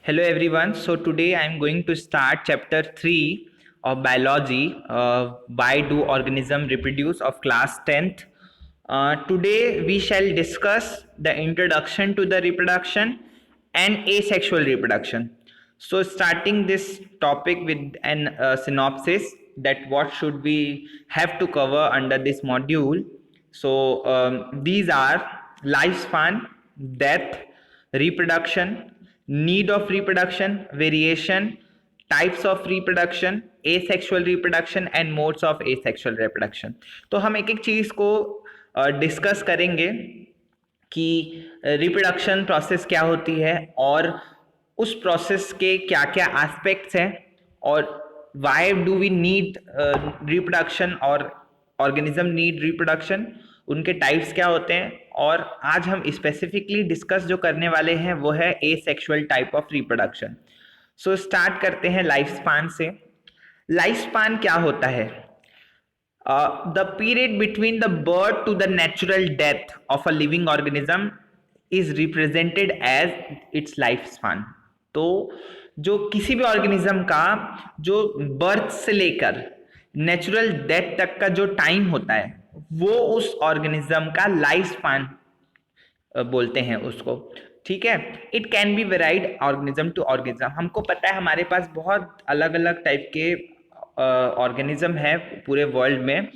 Hello everyone. So today I am going to start chapter 3 of biology. Why do organisms reproduce of class 10th? Today we shall discuss the introduction to the reproduction and asexual reproduction. So starting this topic with an synopsis that what should we have to cover under this module. So these are lifespan, death, reproduction, need of reproduction, variation, types of reproduction, asexual reproduction and modes of asexual reproduction. तो हम एक एक चीज को discuss करेंगे कि reproduction process क्या होती है और उस प्रोसेस के क्या क्या एस्पेक्ट्स हैं और why do we need reproduction और ऑर्गेनिज्म नीड रिप्रोडक्शन, उनके टाइप्स क्या होते हैं। और आज हम स्पेसिफिकली डिस्कस जो करने वाले हैं वो है asexual type of reproduction. So start करते हैं लाइफ स्पान से। लाइफ स्पान क्या होता है? The period between the birth to the natural death of a living organism is represented as its lifespan। तो जो किसी भी ऑर्गेनिज्म का जो बर्थ से लेकर नेचुरल डेथ तक का जो टाइम होता है वो उस ऑर्गेनिज्म का लाइफ स्पान बोलते हैं उसको। ठीक है, it can be varied organism to organism. हमको पता है हमारे पास बहुत अलग अलग टाइप के ऑर्गेनिज्म है पूरे वर्ल्ड में,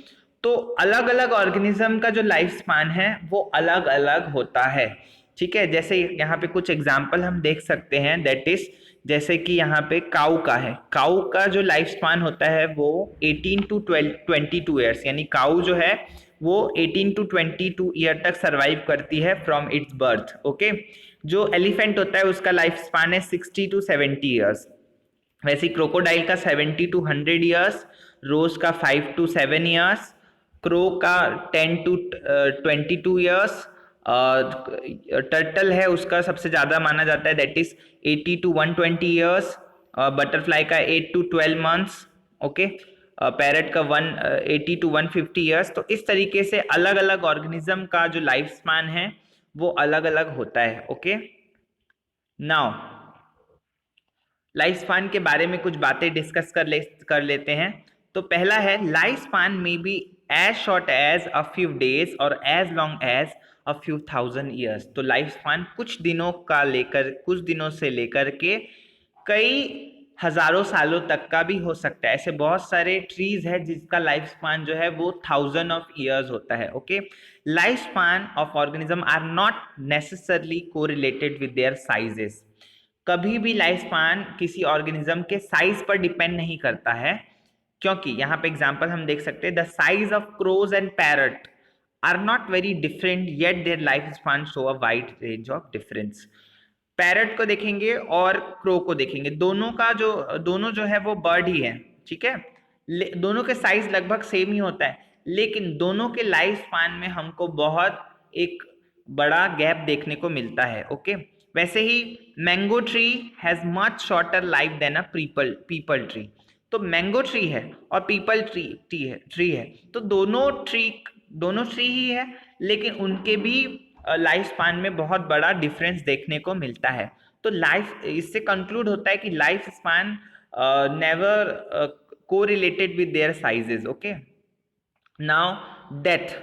तो अलग अलग ऑर्गेनिज्म का जो लाइफ स्पान है वो अलग अलग होता है। ठीक है, जैसे यहाँ पे कुछ एग्जाम्पल हम देख सकते हैं, दैट इज जैसे कि यहाँ पे काऊ का है। काऊ का जो लाइफ स्पान होता है वो 18 टू 22 ईयर्स, यानी काऊ जो है वो 18 टू 22 ईयर तक सरवाइव करती है फ्रॉम इट्स बर्थ। ओके, जो एलिफेंट होता है उसका लाइफ स्पान है 60 टू 70 ईयर्स। वैसे क्रोकोडाइल का 70 टू 100 ईयर्स, रोज का 5 टू 7 ईयर्स, क्रो का 10 टू 22 ईयर्स, टर्टल है उसका सबसे ज़्यादा माना जाता है, that is 80 to 120 years, butterfly का 8 टू 12 मंथ्स। ओके, पैरट का 180 टू 150 ईयर्स। तो इस तरीके से अलग अलग ऑर्गेनिज्म का जो लाइफ स्पैन है वो अलग अलग होता है। ओके, नाउ लाइफ स्पान के बारे में कुछ बातें डिस्कस कर लेते हैं। तो पहला है लाइफ स्पान में be as short as a few days और as long as a few thousand years. तो लाइफ स्पान कुछ दिनों से लेकर के कई हजारों सालों तक का भी हो सकता है। ऐसे बहुत सारे ट्रीज है जिसका लाइफ स्पान जो है वो 1000 ऑफ ईयर्स होता है। Okay, life span of organism are not necessarily correlated with their sizes. कभी भी लाइफ स्पान किसी ऑर्गेनिज्म के साइज पर डिपेंड नहीं करता है, क्योंकि यहाँ पे एग्जांपल हम देख सकते हैं, the size of crows and parrot are not very different yet their life span show a wide range of difference. Parrot को देखेंगे और क्रो को देखेंगे, दोनों जो है वो बर्ड ही है। ठीक है, दोनों के साइज लगभग सेम ही होता है, लेकिन दोनों के लाइफ स्पान में हमको बहुत एक बड़ा गैप देखने को मिलता है। ओके, वैसे ही mango tree has much shorter life than a peepal tree. तो मैंगो ट्री है और पीपल ट्री है, तो दोनों ट्री ही है, लेकिन उनके भी लाइफ स्पान में बहुत बड़ा डिफरेंस देखने को मिलता है। तो लाइफ इससे कंक्लूड होता है कि life span never correlated with their sizes. Okay, now death,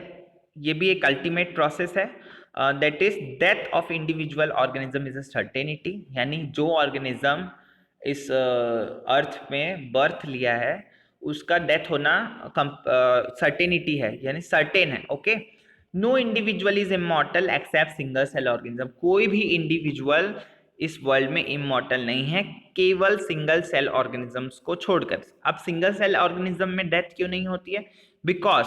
ये भी एक अल्टीमेट प्रोसेस है। That is death of individual organism is a certainty, यानी जो ऑर्गेनिज्म इस अर्थ में बर्थ लिया है उसका डेथ होना सर्टेनिटी है, यानी सर्टेन है। Okay, no individual is immortal except single cell organism. कोई भी इंडिविजुअल इस वर्ल्ड में इमॉर्टल नहीं है, केवल सिंगल सेल ऑर्गेनिजम्स को छोड़कर। अब सिंगल सेल ऑर्गेनिज्म में डेथ क्यों नहीं होती है? बिकॉज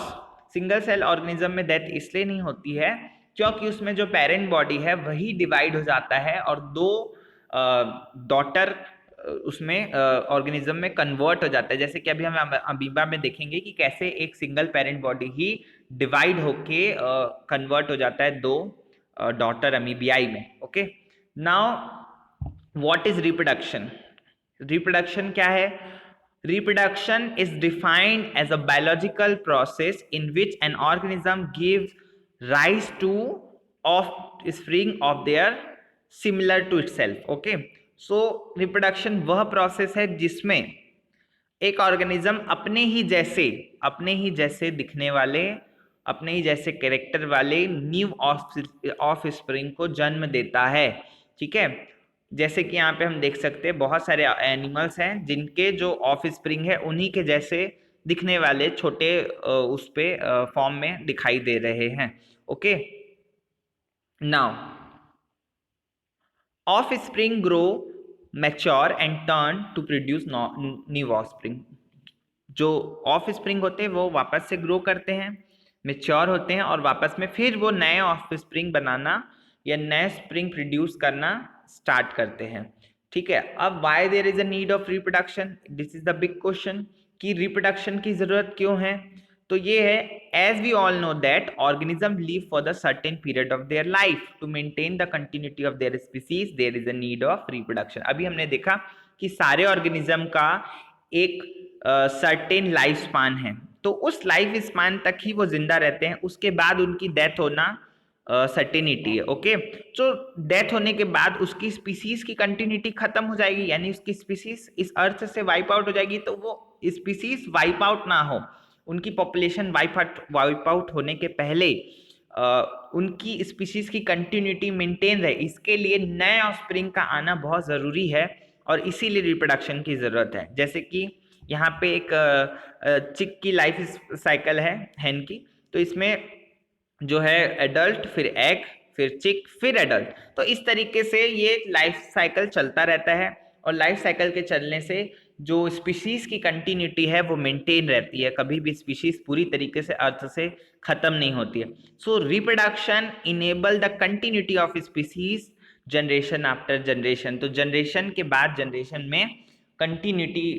सिंगल सेल ऑर्गेनिज्म में डेथ इसलिए नहीं होती है क्योंकि उसमें जो पेरेंट बॉडी है वही डिवाइड हो जाता है और दो डॉटर उसमें ऑर्गेनिज्म में कन्वर्ट हो जाता है। जैसे कि अभी हम अमीबा में देखेंगे कि कैसे एक सिंगल पेरेंट बॉडी ही डिवाइड होके कन्वर्ट हो जाता है दो डॉटर अमीबियाई में। Okay, now what is reproduction? Reproduction क्या है? Reproduction is defined as a biological process in which an organism gives rise to offspring of their similar to itself. Okay, so reproduction वह process है जिसमें एक organism अपने ही जैसे दिखने वाले, अपने ही जैसे कैरेक्टर वाले न्यू ऑफ स्प्रिंग को जन्म देता है। ठीक है, जैसे कि यहाँ पे हम देख सकते हैं बहुत सारे एनिमल्स हैं जिनके जो ऑफ स्प्रिंग है उन्हीं के जैसे दिखने वाले छोटे उस पे फॉर्म में दिखाई दे रहे हैं। Okay, now offspring grow, mature and turn to produce new offspring. जो ऑफ स्प्रिंग होते हैं वो वापस से ग्रो करते हैं, मेच्योर होते हैं और वापस में फिर वो नए ऑफ स्प्रिंग बनाना या नए स्प्रिंग प्रोड्यूस करना स्टार्ट करते हैं। ठीक है, अब why there is a need of reproduction, this is the big question कि रिप्रोडक्शन की जरूरत क्यों है। तो ये है, as we all know that organism live for the certain period of their life to maintain the continuity of their species, there is a need of reproduction. अभी हमने देखा कि सारे ऑर्गेनिज्म का एक सर्टेन लाइफ स्पान है, तो उस लाइफ स्पान तक ही वो जिंदा रहते हैं, उसके बाद उनकी डेथ होना सर्टेनिटी है। ओके, तो डेथ होने के बाद उसकी स्पीसीज की कंटिन्यूटी खत्म हो जाएगी, यानी उसकी स्पीसीज इस अर्थ से वाइप आउट हो जाएगी। तो वो स्पीसीज वाइप आउट ना हो, उनकी पॉपुलेशन वाइप आउट होने के पहले उनकी स्पीसीज की कंटिन्यूटी मेंटेन रहे, इसके लिए नए ऑफस्प्रिंग का आना बहुत ज़रूरी है और इसीलिए रिप्रोडक्शन की ज़रूरत है। जैसे कि यहाँ पे एक चिक की लाइफ साइकिल है, हैन की, तो इसमें जो है एडल्ट, फिर एग, फिर चिक, फिर एडल्ट, तो इस तरीके से ये लाइफ साइकिल चलता रहता है और लाइफ साइकिल के चलने से जो स्पीशीज की कंटिन्यूटी है वो मेंटेन रहती है, कभी भी स्पीशीज पूरी तरीके से अर्थ से खत्म नहीं होती है। सो reproduction enable the continuity of species generation after generation, तो जनरेशन के बाद जनरेशन में कंटिन्यूटी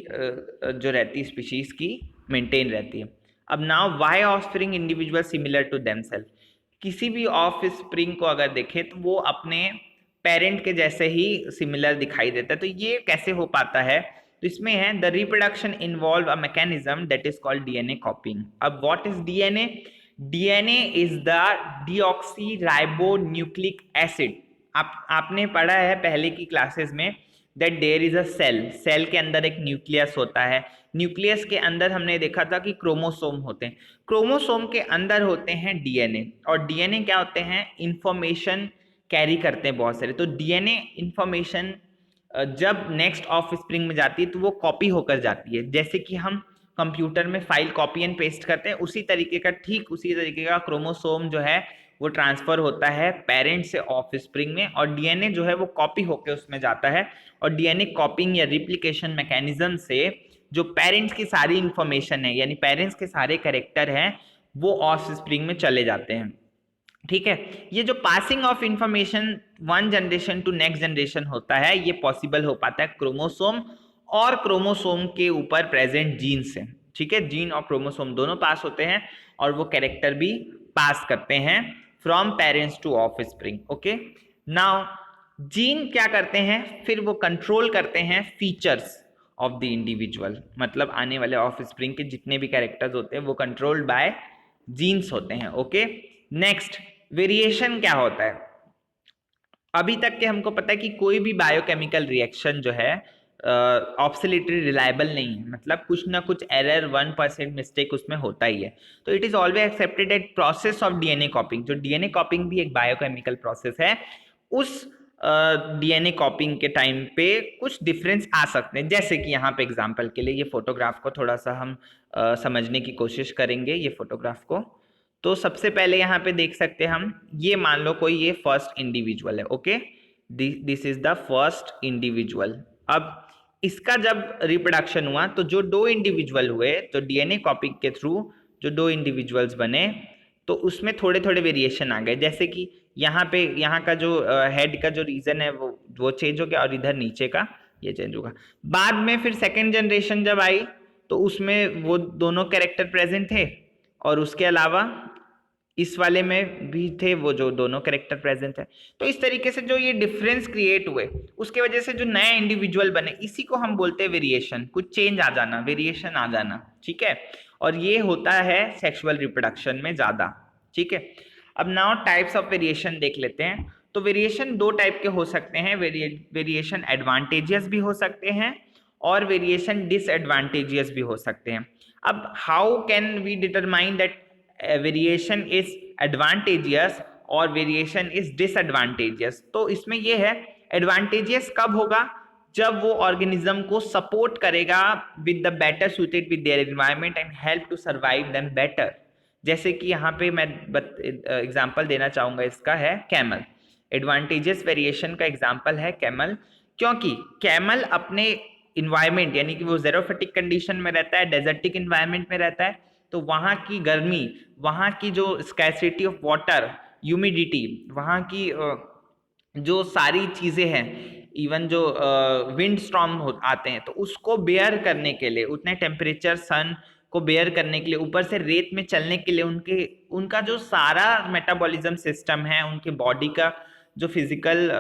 जो रहती है स्पीशीज की मेंटेन रहती है। अब now why offspring individual similar to themselves, किसी भी ऑफ स्प्रिंग को अगर देखें तो वो अपने पेरेंट के जैसे ही सिमिलर दिखाई देता है। तो ये कैसे हो पाता है, तो इसमें है the reproduction involve a mechanism that is called DNA copying. अब what is DNA? DNA is the deoxyribonucleic acid. आपने पढ़ा है पहले की क्लासेस में that there is a cell के अंदर एक न्यूक्लियस होता है, न्यूक्लियस के अंदर हमने देखा था कि क्रोमोसोम होते हैं, क्रोमोसोम के अंदर होते हैं डीएनए, और डीएनए क्या होते हैं? इंफॉर्मेशन कैरी करते हैं बहुत सारे। तो डीएनए इंफॉर्मेशन जब नेक्स्ट ऑफ स्प्रिंग में जाती है तो वो कॉपी होकर जाती है, जैसे कि हम कंप्यूटर में फाइल कॉपी एंड पेस्ट करते हैं, उसी तरीके का, ठीक उसी तरीके का क्रोमोसोम जो है वो ट्रांसफर होता है पेरेंट से ऑफ स्प्रिंग में, और डीएनए जो है वो कॉपी होकर उसमें जाता है। और डीएनए कॉपिंग या रिप्लिकेशन मैकेनिज्म से जो पेरेंट्स की सारी इंफॉर्मेशन है, यानी पेरेंट्स के सारे कैरेक्टर हैं, वो ऑफ स्प्रिंग में चले जाते हैं। ठीक है, ये जो passing of information one generation to next generation होता है, ये पॉसिबल हो पाता है क्रोमोसोम और क्रोमोसोम के ऊपर प्रेजेंट जीन से। ठीक है, जीन और क्रोमोसोम दोनों पास होते हैं और वो कैरेक्टर भी पास करते हैं from parents two of spring. Okay, now gene क्या करते हैं? फिर वो कंट्रोल करते हैं फीचर्स ऑफ द इंडिविजुअल, मतलब आने वाले ऑफ स्प्रिंग के जितने भी कैरेक्टर्स होते हैं वो कंट्रोल्ड बाय जीन्स होते हैं। ओके, नेक्स्ट वेरिएशन क्या होता है? अभी तक के हमको पता है कि कोई भी बायोकेमिकल रिएक्शन जो है ऑब्सोल्युटली रिलायबल नहीं है, मतलब कुछ ना कुछ एरर, 1% मिस्टेक उसमें होता ही है। तो it is always accepted eight process of DNA कॉपिंग, जो डीएनए कॉपिंग भी एक बायोकेमिकल प्रोसेस है, उस डीएनए कॉपिंग के टाइम पे कुछ डिफरेंस आ सकते हैं। जैसे कि यहाँ पे एग्जांपल के लिए ये फोटोग्राफ को थोड़ा सा हम समझने की कोशिश करेंगे, ये फोटोग्राफ को। तो सबसे पहले यहाँ पे देख सकते हैं हम, ये मान लो कोई ये फर्स्ट इंडिविजुअल है। Okay, this is the first individual. अब इसका जब रिप्रोडक्शन हुआ तो जो दो इंडिविजुअल हुए, तो डीएनए कॉपी के थ्रू जो दो इंडिविजुअल्स बने, तो उसमें थोड़े थोड़े वेरिएशन आ गए। जैसे कि यहाँ पे, यहाँ का जो हेड का जो रीजन है वो चेंज हो गया, और इधर नीचे का ये चेंज होगा। बाद में फिर सेकेंड जनरेशन जब आई तो उसमें वो दोनों कैरेक्टर प्रेजेंट थे, और उसके अलावा इस वाले में भी थे वो जो दोनों कैरेक्टर प्रेजेंट है। तो इस तरीके से जो ये डिफरेंस क्रिएट हुए, उसके वजह से जो नए इंडिविजुअल बने, इसी को हम बोलते हैं वेरिएशन, कुछ चेंज आ जाना, वेरिएशन आ जाना। ठीक है, और ये होता है सेक्सुअल रिप्रोडक्शन में ज्यादा। ठीक है, अब नाउ टाइप्स ऑफ वेरिएशन देख लेते हैं। तो वेरिएशन दो टाइप के हो सकते हैं, वेरिएशन एडवांटेजियस भी हो सकते हैं और वेरिएशन डिसएडवांटेजियस भी हो सकते हैं। अब how can we determine that variation is advantageous और वेरिएशन इज डिसएडवांटेजियस? तो इसमें ये है, एडवांटेजियस कब होगा? जब वो ऑर्गेनिज्म को सपोर्ट करेगा with the better suited with their environment and help to survive them better. जैसे कि यहाँ पे मैं एग्जांपल देना चाहूंगा, इसका है कैमल। एडवांटेजेस वेरिएशन का एग्जांपल है कैमल, क्योंकि कैमल अपने इन्वायरमेंट यानी कि वो जेरोफिटिक कंडीशन में रहता है, डेजर्टिक इन्वायरमेंट में रहता है, तो वहाँ की गर्मी, वहाँ की जो स्कैर्सिटी ऑफ वाटर, ह्यूमिडिटी, वहाँ की जो सारी चीज़ें हैं, इवन जो विंड स्टॉर्म आते हैं, तो उसको बेयर करने के लिए, उतने टेम्परेचर, सन को बेयर करने के लिए, ऊपर से रेत में चलने के लिए उनका जो सारा मेटाबॉलिज्म सिस्टम है, उनके बॉडी का जो फिजिकल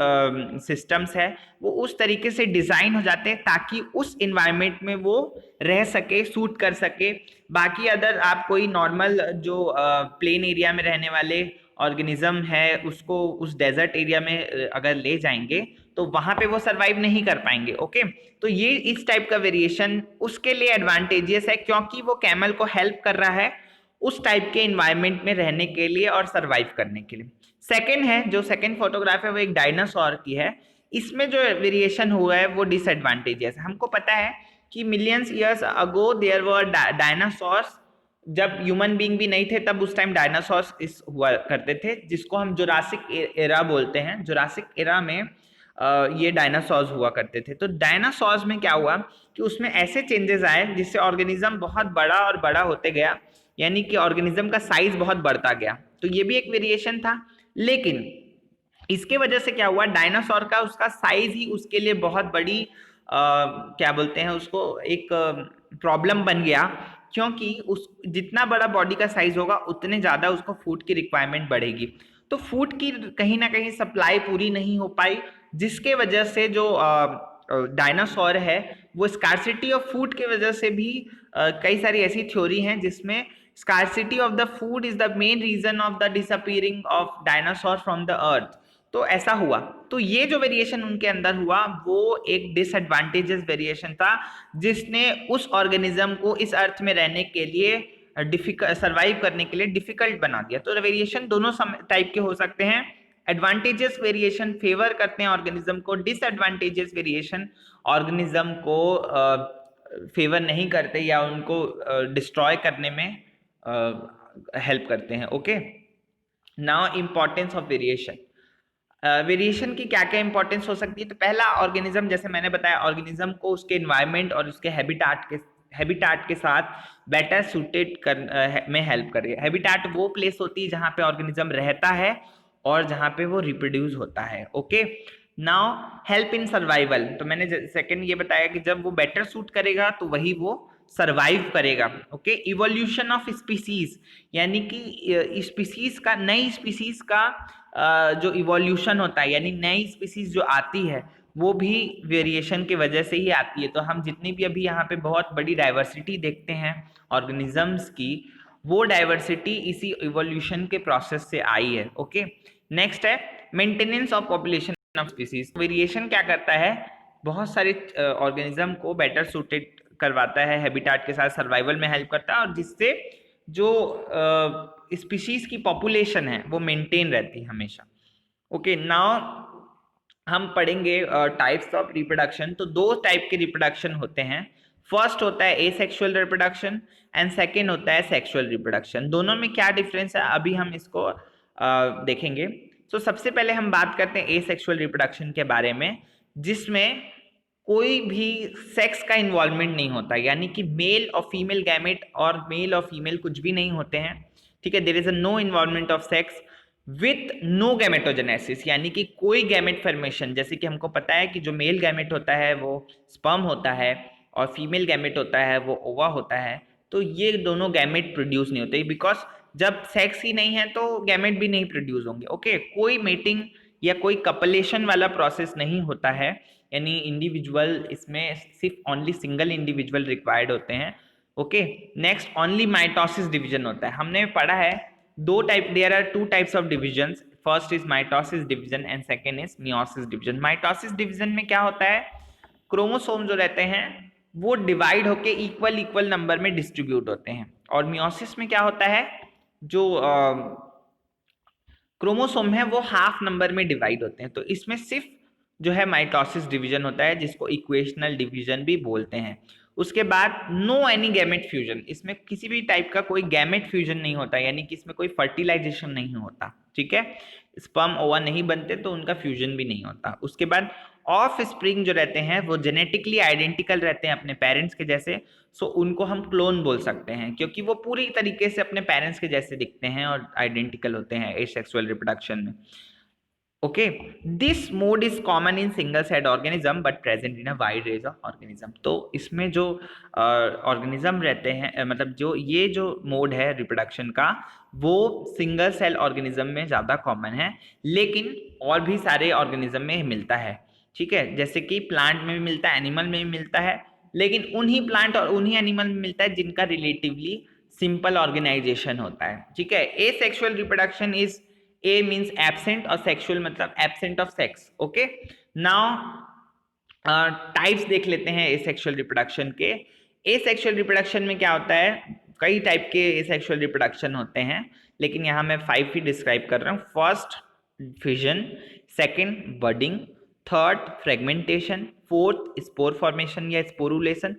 सिस्टम्स है, वो उस तरीके से डिज़ाइन हो जाते हैं ताकि उस इन्वायरमेंट में वो रह सके, सूट कर सके। बाकी अदर आप कोई नॉर्मल जो प्लेन एरिया में रहने वाले ऑर्गेनिज्म है, उसको उस डेजर्ट एरिया में अगर ले जाएंगे तो वहां पे वो सरवाइव नहीं कर पाएंगे। ओके, तो ये इस टाइप का वेरिएशन उसके लिए एडवांटेजियस है, क्योंकि वो कैमल को हेल्प कर रहा है उस टाइप के इन्वायरमेंट में रहने के लिए और सरवाइव करने के लिए। सेकेंड है, जो सेकेंड फोटोग्राफ है वो एक डायनासोर की है। इसमें जो वेरिएशन हुआ है वो डिसएडवांटेजियस है। हमको पता है कि millions years ago there were dinosaurs, जब ह्यूमन बीइंग भी नहीं थे तब उस टाइम डायनासोर्स इस हुआ करते थे, जिसको हम जुरासिक एरा बोलते हैं। जुरासिक एरा में ये डायनासोर्स हुआ करते थे। तो डायनासोर्स में क्या हुआ कि उसमें ऐसे चेंजेस आए जिससे ऑर्गेनिज्म बहुत बड़ा और बड़ा होते गया, यानी कि ऑर्गेनिज्म का साइज बहुत बढ़ता गया। तो ये भी एक वेरिएशन था, लेकिन इसके वजह से क्या हुआ, डायनासोर का उसका साइज ही उसके लिए बहुत बड़ी क्या बोलते हैं उसको, एक प्रॉब्लम बन गया, क्योंकि उस जितना बड़ा बॉडी का साइज होगा उतने ज़्यादा उसको फूड की रिक्वायरमेंट बढ़ेगी। तो फूड की कहीं ना कहीं सप्लाई पूरी नहीं हो पाई, जिसके वजह से जो डायनासोर है वो स्कार्सिटी ऑफ फूड की वजह से भी कई सारी ऐसी थ्योरी हैं जिसमें scarcity of the food is the main reason of the disappearing of dinosaur from the earth. तो ऐसा हुआ। तो ये जो वेरिएशन उनके अंदर हुआ वो एक डिसएडवांटेजेस वेरिएशन था, जिसने उस ऑर्गेनिज्म को इस अर्थ में रहने के लिए डिफिकल्ट, सर्वाइव करने के लिए डिफिकल्ट बना दिया। तो वेरिएशन दोनों टाइप के हो सकते हैं। एडवांटेजेस वेरिएशन फेवर करते हैं ऑर्गेनिज्म को, डिसएडवांटेजेस वेरिएशन ऑर्गेनिज्म को फेवर नहीं करते या उनको डिस्ट्रॉय करने में हेल्प करते हैं। Okay, now importance of variation. Variation की क्या क्या इंपॉर्टेंस हो सकती है? तो पहला, ऑर्गेनिज्म, जैसे मैंने बताया, ऑर्गेनिज्म को उसके एनवायरनमेंट और उसके हैबिटाट के साथ बेटर सूटेड में हेल्प कर रही है। हैबिटाट वो प्लेस होती है जहाँ पे ऑर्गेनिज्म रहता है और जहाँ पे वो रिप्रोड्यूस होता है। Okay, now help in survival. तो मैंने सेकंड ये बताया कि जब वो बेटर सूट करेगा तो वही वो सर्वाइव करेगा। ओके, इवोल्यूशन ऑफ स्पीसीज, यानी कि स्पीसीज का, नई स्पीसीज का जो इवोल्यूशन होता है, यानी नई स्पीसीज जो आती है वो भी वेरिएशन की वजह से ही आती है। तो हम जितनी भी अभी यहाँ पे बहुत बड़ी डाइवर्सिटी देखते हैं ऑर्गेनिजम्स की, वो डाइवर्सिटी इसी इवोल्यूशन के प्रोसेस से आई है। ओके, नेक्स्ट है maintenance of population of species. Variation क्या करता है, बहुत सारे ऑर्गेनिज्म को बेटर सूटेड करवाता है, हैबिटाट के साथ सर्वाइवल में हेल्प करता है, और जिससे जो स्पीशीज की पॉपुलेशन है वो मेंटेन रहती है हमेशा। ओके, नाउ हम पढ़ेंगे टाइप्स ऑफ रिप्रोडक्शन। तो दो टाइप के रिप्रोडक्शन होते हैं। फर्स्ट होता है एसेक्सुअल रिप्रोडक्शन एंड सेकेंड होता है सेक्सुअल रिप्रोडक्शन। दोनों में क्या डिफरेंस है अभी हम इसको देखेंगे। तो सबसे पहले हम बात करते हैं एसेक्सुअल रिप्रोडक्शन के बारे में, जिसमें कोई भी सेक्स का इन्वॉल्वमेंट नहीं होता, यानी कि मेल और फीमेल गैमेट और मेल और फीमेल कुछ भी नहीं होते हैं। ठीक है, there is a no involvement of sex with no gametogenesis, यानी कि कोई गैमेट फॉर्मेशन। जैसे कि हमको पता है कि जो मेल गैमेट होता है वो स्पर्म होता है और फीमेल गैमेट होता है वो ओवा होता है। तो ये दोनों गैमेट प्रोड्यूस नहीं होते, बिकॉज जब सेक्स ही नहीं है तो गैमेट भी नहीं प्रोड्यूस होंगे। ओके, कोई मेटिंग या कोई कपलेशन वाला प्रोसेस नहीं होता है, यानी इंडिविजुअल, इसमें सिर्फ ओनली सिंगल इंडिविजुअल रिक्वायर्ड होते हैं। Okay, next only mitosis division होता है। हमने पढ़ा है दो type, there are two types of divisions. First is mitosis division and second is meiosis division. Mitosis division में क्या होता है, क्रोमोसोम जो रहते हैं वो डिवाइड होके इक्वल इक्वल नंबर में डिस्ट्रीब्यूट होते हैं, और मियोसिस में क्या होता है, जो क्रोमोसोम है वो हाफ नंबर में डिवाइड होते हैं। तो इसमें सिर्फ जो है माइटोसिस डिवीजन होता है, जिसको इक्वेशनल डिवीजन भी बोलते हैं। उसके बाद नो एनी गैमेट फ्यूजन, इसमें किसी भी टाइप का कोई गैमेट फ्यूजन नहीं होता, यानी कि इसमें कोई फर्टिलाइजेशन नहीं होता, ठीक है, स्पर्म ओवा नहीं बनते तो उनका फ्यूजन भी नहीं होता। उसके बाद ऑफ स्प्रिंग जो रहते हैं वो जेनेटिकली आइडेंटिकल रहते हैं अपने पेरेंट्स के जैसे, सो उनको हम क्लोन बोल सकते हैं, क्योंकि वो पूरी तरीके से अपने पेरेंट्स के जैसे दिखते हैं और आइडेंटिकल होते हैं एसेक्सुअल रिप्रोडक्शन में। Okay, this mode is common in single cell organism but present in a wide range of organism. तो इसमें जो ऑर्गेनिज्म रहते हैं, मतलब जो ये जो मोड है रिप्रोडक्शन का, वो सिंगल सेल ऑर्गेनिज्म में ज़्यादा कॉमन है, लेकिन और भी सारे ऑर्गेनिज्म में मिलता है, ठीक है, जैसे कि प्लांट में भी मिलता है, एनिमल में भी मिलता है, लेकिन उन्हीं प्लांट और उन्हीं एनिमल में मिलता है जिनका रिलेटिवली सिंपल ऑर्गेनाइजेशन होता है, ठीक है। Asexual reproduction is, A means absent और सेक्सुअल मतलब absent of sex. Okay, now types देख लेते हैं एसेक्सुअल रिप्रोडक्शन के। एसेक्सुअल रिप्रोडक्शन में क्या होता है, कई टाइप के एसेक्सुअल रिप्रोडक्शन होते हैं, लेकिन यहाँ मैं 5 ही डिस्क्राइब कर रहा हूँ। First fission, second budding, third fragmentation, fourth spore formation या sporulation,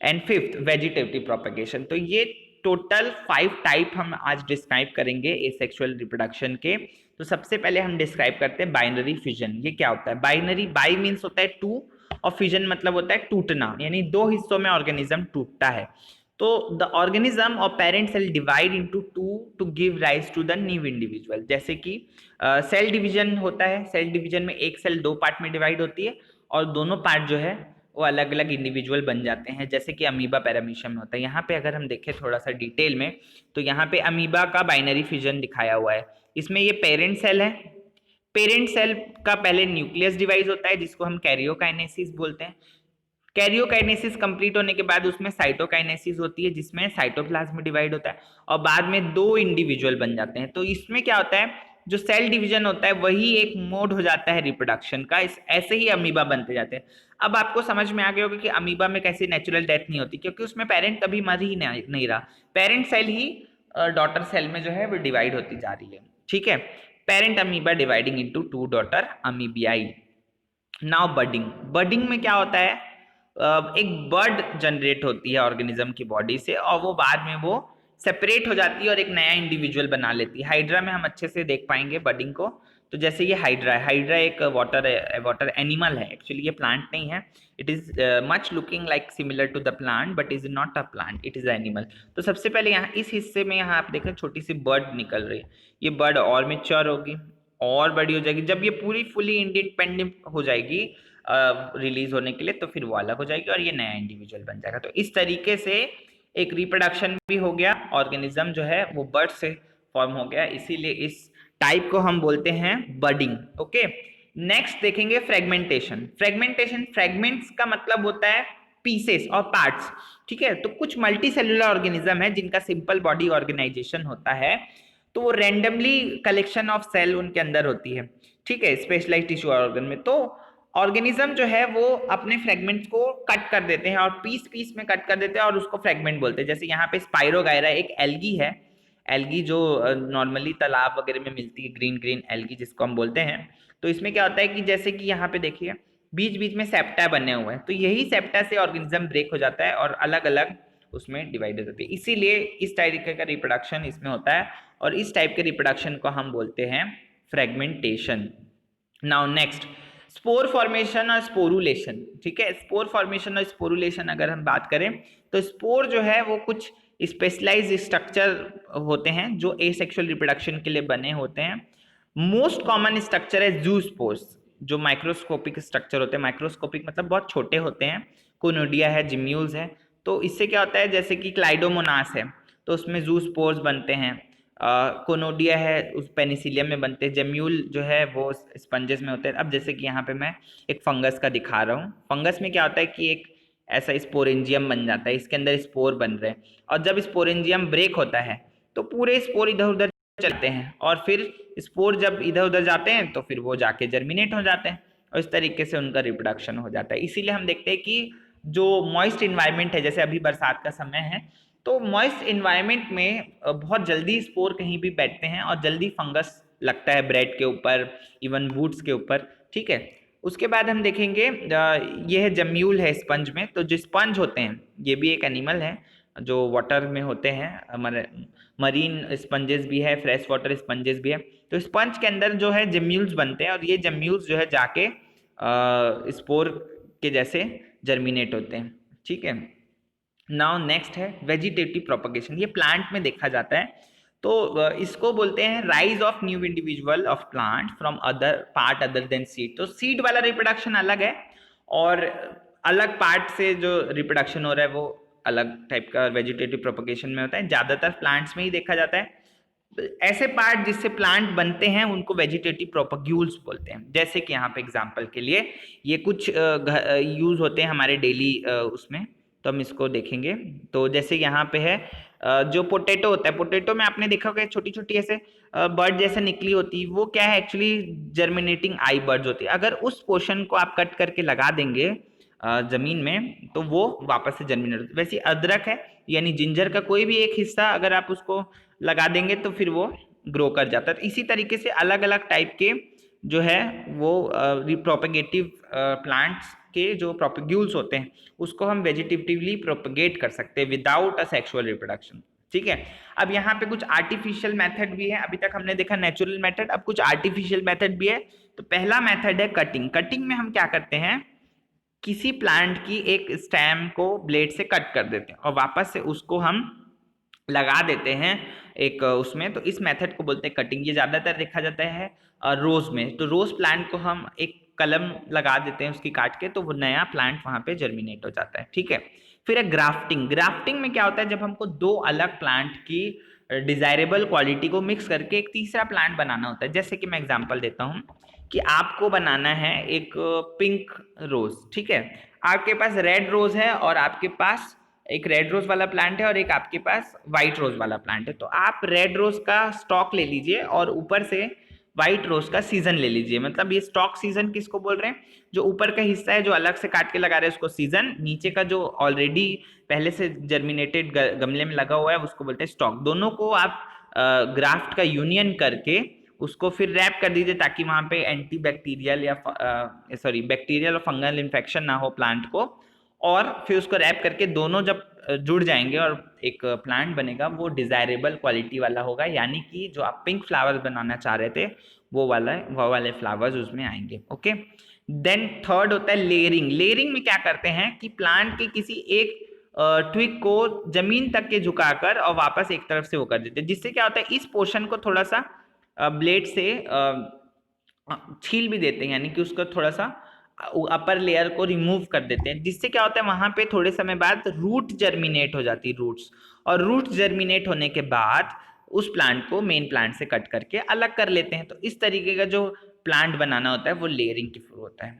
and fifth vegetative propagation. तो ये टोटल 5 टाइप हम आज डिस्क्राइब करेंगे एसेक्सुअल रिप्रोडक्शन के। तो सबसे पहले हम डिस्क्राइब करते हैं बाइनरी फिजन। ये क्या होता है, बाइनरी, बाई मीन्स होता है 2 और फिजन मतलब होता है टूटना, यानी 2 हिस्सों में ऑर्गेनिज्म टूटता है। तो द ऑर्गेनिज्म और parent cell divide into 2 to give rise to the new individual. जैसे कि सेल डिवीजन होता है, सेल डिवीजन में एक सेल 2 पार्ट में डिवाइड होती है और दोनों पार्ट जो है वो अलग अलग इंडिविजुअल बन जाते हैं, जैसे कि अमीबा पैरामीशियम में होता है। यहाँ पे अगर हम देखें थोड़ा सा डिटेल में, तो यहाँ पे अमीबा का बाइनरी फिजन दिखाया हुआ है। इसमें ये पेरेंट सेल है, पेरेंट सेल का पहले न्यूक्लियस डिवाइड होता है जिसको हम कैरियोकाइनेसिस बोलते हैं। कैरियोकाइनेसिस कंप्लीट होने के बाद उसमें साइटोकाइनेसिस होती है जिसमें साइटोप्लाज्म डिवाइड होता है और बाद में 2 इंडिविजुअल बन जाते हैं। तो इसमें क्या होता है, जो सेल डिवीजन होता है वही एक मोड हो जाता है रिप्रोडक्शन का। ऐसे ही अमीबा बनते जाते हैं। अब आपको समझ में आ गया होगा कि अमीबा में कैसे नेचुरल डेथ नहीं होती, क्योंकि उसमें पेरेंट कभी मर ही नहीं रहा, पेरेंट सेल ही डॉटर सेल में जो है वो डिवाइड होती जा रही है, ठीक है। Parent amoeba dividing into 2 daughter amoebae. Now budding, budding में क्या होता है, एक बर्ड जनरेट होती है ऑर्गेनिज्म की बॉडी से और वो बाद में वो सेपरेट हो जाती है और एक नया इंडिविजुअल बना लेती है। हाइड्रा में हम अच्छे से देख पाएंगे बडिंग को। तो जैसे ये हाइड्रा है, हाइड्रा एक वाटर एनिमल है, एक्चुअली ये प्लांट नहीं है। It is much looking like similar to the plant but is not a plant, it is animal. तो सबसे पहले यहाँ इस हिस्से में यहाँ आप देखें छोटी सी बर्ड निकल रही है। ये बर्ड और मेच्योर होगी और बड़ी हो जाएगी, जब ये पूरी फुली इंडिपेंडेंट हो जाएगी रिलीज होने के लिए, तो फिर वो अलग हो जाएगी और ये नया इंडिविजुअल बन जाएगा। तो इस तरीके से एक रिप्रोडक्शन भी हो गया, ऑर्गेनिज्म जो है वो बर्ड से फॉर्म हो गया, इसीलिए इस टाइप को हम बोलते हैं बडिंग। ओके, नेक्स्ट देखेंगे फ्रेगमेंटेशन। फ्रेगमेंटेशन, फ्रेगमेंट्स का मतलब होता है पीसेस और पार्ट्स, ठीक है। तो कुछ मल्टी सेलुलर ऑर्गेनिज्म है जिनका सिंपल बॉडी ऑर्गेनाइजेशन होता है, तो वो रैंडमली कलेक्शन ऑफ सेल उनके अंदर होती है, ठीक है, स्पेशलाइज्ड टिश्यू ऑर्गन में। तो ऑर्गेनिज्म जो है वो अपने फ्रेगमेंट्स को कट कर देते हैं और पीस पीस में कट कर देते हैं और उसको फ्रेगमेंट बोलते हैं। जैसे यहाँ पे स्पाइरोगायरा एक एल्गी है, एल्गी जो नॉर्मली तालाब वगैरह में मिलती है, ग्रीन ग्रीन एल्गी जिसको हम बोलते हैं। तो इसमें क्या होता है कि जैसे कि यहाँ पे देखिए बीच बीच में सेप्टा बने हुए हैं, तो यही सेप्टा से ऑर्गेनिज्म ब्रेक हो जाता है और अलग अलग उसमें डिवाइड हो जाती है, इसीलिए इस तरीके का रिप्रोडक्शन इसमें होता है और इस टाइप के रिप्रोडक्शन को हम बोलते हैं fragmentation. Now next, spore formation और स्पोरुलेशन, ठीक है। स्पोर फॉर्मेशन और स्पोरुलेशन अगर हम बात करें तो स्पोर जो है वो कुछ स्पेशलाइज्ड स्ट्रक्चर होते हैं जो एसेक्सुअल रिप्रोडक्शन के लिए बने होते हैं। मोस्ट कॉमन स्ट्रक्चर है जूस्पोर्स, जो माइक्रोस्कोपिक स्ट्रक्चर होते हैं, माइक्रोस्कोपिक मतलब बहुत छोटे होते हैं, कोनोडिया है, जिम्यूल्स है। तो इससे क्या होता है, जैसे कि क्लाइडोमोनास है तो उसमें जूस्पोर्स बनते हैं, कोनोडिया है उस पेनिसिलियम में बनते हैं, जेम्यूल जो है वो स्पंजेस में होते हैं। अब जैसे कि यहाँ पे मैं एक फंगस का दिखा रहा हूँ, फंगस में क्या होता है कि एक ऐसा स्पोरेंजियम बन जाता है, इसके अंदर स्पोर बन रहे हैं और जब स्पोरेंजियम ब्रेक होता है तो पूरे स्पोर इधर उधर चलते हैं और फिर स्पोर जब इधर उधर जाते हैं तो फिर वो जाके जर्मिनेट हो जाते हैं और इस तरीके से उनका रिप्रोडक्शन हो जाता है। इसीलिए हम देखते हैं कि जो मॉइस्ट इन्वायरमेंट है, जैसे अभी बरसात का समय है, तो मॉइस्ट इन्वायरमेंट में बहुत जल्दी स्पोर कहीं भी बैठते हैं और जल्दी फंगस लगता है ब्रेड के ऊपर, इवन वुड्स के ऊपर। ठीक है, उसके बाद हम देखेंगे ये है जम्यूल है स्पंज में। तो जो स्पंज होते हैं ये भी एक एनिमल है जो वाटर में होते हैं, मरीन स्पंजेस भी है, फ्रेश वाटर स्पंजेस भी है। तो स्पंज के अंदर जो है जम्यूल्स बनते हैं और ये जम्यूल्स जो है जाके स्पोर के जैसे जर्मिनेट होते हैं। ठीक है, नाउ नेक्स्ट है वेजिटेटिव प्रोपगेशन। ये प्लांट में देखा जाता है। तो इसको बोलते हैं rise of new individual of plant from other part other than seed. तो सीड वाला रिप्रोडक्शन अलग है और अलग पार्ट से जो रिप्रोडक्शन हो रहा है वो अलग टाइप का वेजिटेटिव प्रोपगेशन में होता है। ज्यादातर प्लांट्स में ही देखा जाता है। ऐसे पार्ट जिससे प्लांट बनते हैं उनको वेजिटेटिव प्रोपग्यूल्स बोलते हैं। जैसे कि यहाँ पे एग्जांपल के लिए ये कुछ यूज होते हैं हमारे डेली उसमें, तो हम इसको देखेंगे। तो जैसे यहाँ पे है जो पोटैटो होता है, पोटैटो में आपने देखा होगा छोटी छोटी ऐसे बर्ड जैसे निकली होती है, वो क्या है एक्चुअली जर्मिनेटिंग आई बर्ड्स होती है। अगर उस पोर्शन को आप कट करके लगा देंगे जमीन में तो वो वापस से जर्मिनेट होती है। वैसे अदरक है यानी जिंजर का कोई भी एक हिस्सा अगर आप उसको लगा देंगे तो फिर वो ग्रो कर जाता है। तो इसी तरीके से अलग अलग टाइप के जो है वो प्रोपेगेटिव प्लांट्स के जो प्रोपेग्यूल्स होते हैं उसको हम वेजिटेटिवली प्रोपेगेट कर सकते हैं विदाउट अ सेक्सुअल रिप्रोडक्शन। ठीक है, अब यहाँ पे कुछ आर्टिफिशियल मेथड भी है। अभी तक हमने देखा नेचुरल मेथड, अब कुछ आर्टिफिशियल मेथड भी है। तो पहला मेथड है कटिंग। कटिंग में हम क्या करते हैं, किसी प्लांट की एक स्टेम को ब्लेड से कट कर देते हैं और वापस से उसको हम लगा देते हैं एक उसमें। तो इस मेथड को बोलते हैं कटिंग। ये ज्यादातर देखा जाता है रोज में। तो रोज प्लांट को हम एक कलम लगा देते हैं उसकी काट के, तो वो नया प्लांट वहां पे जर्मिनेट हो जाता है। ठीक है, फिर है ग्राफ्टिंग। ग्राफ्टिंग में क्या होता है, जब हमको दो अलग प्लांट की डिजायरेबल क्वालिटी को मिक्स करके एक तीसरा प्लांट बनाना होता है। जैसे कि मैं एग्जांपल देता हूँ कि आपको बनाना है एक पिंक रोज। ठीक है, आपके पास रेड रोज है और आपके पास एक रेड रोज वाला प्लांट है और एक आपके पास व्हाइट रोज वाला प्लांट है। तो आप रेड रोज का स्टॉक ले लीजिए और ऊपर से व्हाइट रोज का सीजन ले लीजिए। मतलब ये स्टॉक सीजन किसको बोल रहे हैं, जो ऊपर का हिस्सा है जो अलग से काट के लगा रहे हैं उसको सीजन, नीचे का जो ऑलरेडी पहले से जर्मिनेटेड गमले में लगा हुआ है उसको बोलते हैं स्टॉक। दोनों को आप ग्राफ्ट का यूनियन करके उसको फिर रैप कर दीजिए ताकि वहां पे एंटी बैक्टीरियल या बैक्टीरियल और फंगल इन्फेक्शन ना हो प्लांट को। और फिर उसको रैप करके दोनों जब जुड़ जाएंगे और एक प्लांट बनेगा वो डिजायरेबल क्वालिटी वाला होगा, यानी कि जो आप पिंक फ्लावर्स बनाना चाह रहे थे वो वाले फ्लावर्स उसमें आएंगे। ओके, देन थर्ड होता है लेयरिंग। लेयरिंग में क्या करते हैं कि प्लांट के किसी एक ट्विग को जमीन तक के झुकाकर और वापस एक तरफ से वो कर देते हैं, जिससे क्या होता है इस पोर्शन को थोड़ा सा ब्लेड से छील भी देते हैं, यानी कि उसका थोड़ा सा अपर लेयर को रिमूव कर देते हैं, जिससे क्या होता है वहां पे थोड़े समय बाद रूट जर्मिनेट हो जाती है, रूट्स। और रूट जर्मिनेट होने के बाद उस प्लांट को मेन प्लांट से कट करके अलग कर लेते हैं। तो इस तरीके का जो प्लांट बनाना होता है वो लेयरिंग के थ्रू होता है।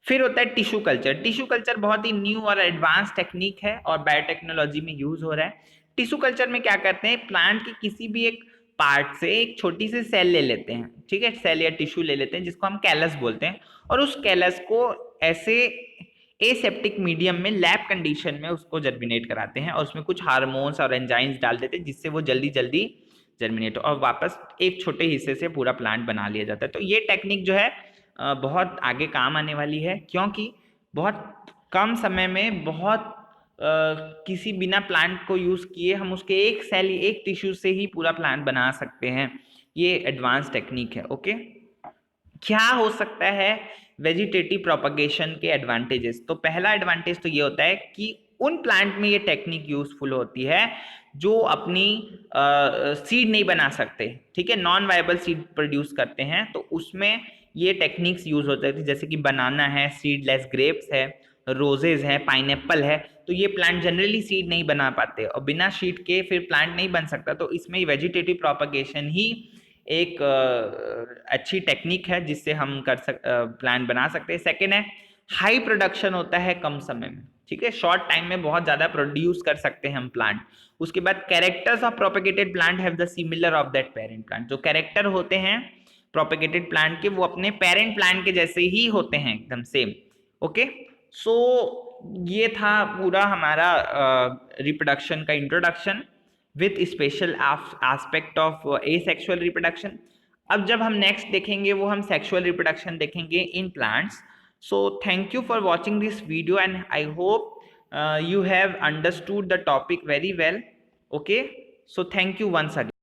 फिर होता है टिश्यू कल्चर। टिश्यू कल्चर बहुत ही न्यू और एडवांस टेक्निक है और बायोटेक्नोलॉजी में यूज हो रहा है। टिश्यू कल्चर में क्या करते हैं, प्लांट की किसी भी एक पार्ट से एक छोटी सी सेल ले लेते हैं। ठीक है, सेल या टिश्यू ले लेते हैं जिसको हम कैलस बोलते हैं, और उस कैलस को ऐसे एसेप्टिक मीडियम में लैब कंडीशन में उसको जर्मिनेट कराते हैं और उसमें कुछ हार्मोन्स और एंजाइम्स डाल देते हैं जिससे वो जल्दी जल्दी जर्मिनेट हो और वापस एक छोटे हिस्से से पूरा प्लांट बना लिया जाता है। तो ये टेक्निक जो है बहुत आगे काम आने वाली है, क्योंकि बहुत कम समय में बहुत किसी बिना प्लांट को यूज किए हम उसके एक सेल एक टिश्यू से ही पूरा प्लांट बना सकते हैं। ये एडवांस टेक्निक है। ओके, क्या हो सकता है वेजिटेटिव प्रोपगेशन के एडवांटेजेस। तो पहला एडवांटेज तो ये होता है कि उन प्लांट में ये टेक्निक यूजफुल होती है जो अपनी सीड नहीं बना सकते। ठीक है, नॉन वायबल सीड प्रोड्यूस करते हैं, तो उसमें ये टेक्निक्स यूज होते हैं। जैसे कि बनाना है, सीडलेस ग्रेप्स है, रोजेज है, पाइनएप्पल है। तो ये प्लांट जनरली सीड नहीं बना पाते और बिना सीड के फिर प्लांट नहीं बन सकता। तो इसमें वेजिटेटिव प्रोपगेशन ही एक अच्छी टेक्निक है जिससे हम प्लांट बना सकते हैं। सेकेंड है हाई प्रोडक्शन होता है कम समय में, ठीक है, शॉर्ट टाइम में बहुत ज्यादा प्रोड्यूस कर सकते हैं हम प्लांट। उसके बाद characters of propagated plant have the similar of that parent plant. जो कैरेक्टर होते हैं प्रोपेगेटेड प्लांट के वो अपने पेरेंट प्लांट के जैसे ही होते हैं, एकदम सेम। ओके, सो ये था पूरा हमारा रिप्रोडक्शन का introduction with special aspect of asexual reproduction. अब जब हम नेक्स्ट देखेंगे वो हम सेक्सुअल रिप्रोडक्शन देखेंगे in plants. So thank you for watching this video, and I hope you have understood the topic very well. Okay, so thank you once again.